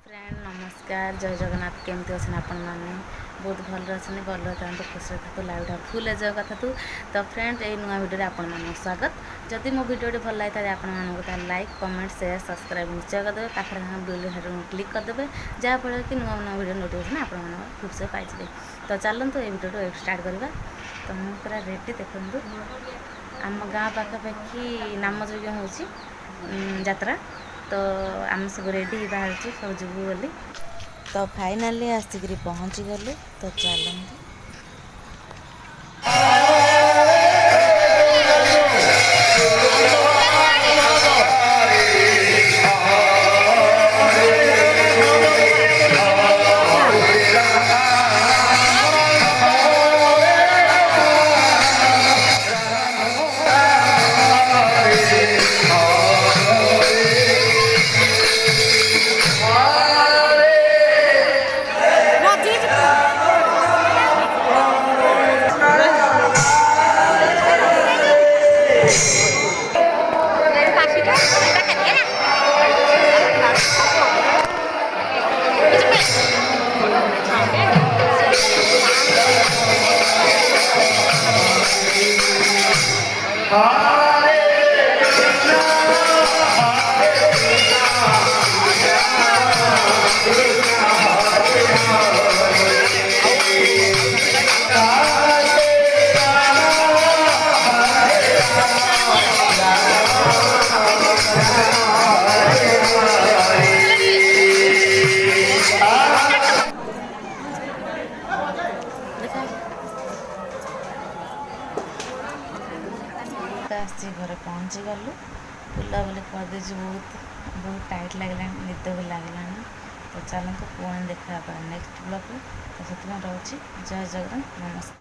Friend नमस्कार जय जगन्नाथ केमती अच्छे आपण मैंने बहुत भल अच्छे भल था खुश था लाइव फुल एंजॉय करता तो फ्रेंड ये नुआ भिडियो आपण मान स्वागत जदि मो भिडियो भल लगी था आपण लाइक कमेंट शेयर सब्सक्राइब निश्चय करदे पाखे बेल क्लिक करदे जहाँफल कि नुआ नुआ भिडियो नोटिफिकेशन आपण खूब से पाइबे। तो चलते ये भिडियो स्टार्ट करवा। तो मुझे पूरा रेडी देखु आम गाँ पाखापाखि नाम यज्ञ हो जात्रा तो आम सब रेडी बाहर सब जीवु बोली। तो फाइनाली आसिक पहुँची गलु। तो चलते आसी घरे पहुँची गलु बुलाबुली करदे बहुत बहुत टाइट लगला निद भी लगला। तो चलते पुणी देखा नेक्स्ट ब्लॉग। तो से रोचे जय जगन्नाथ नमस्कार।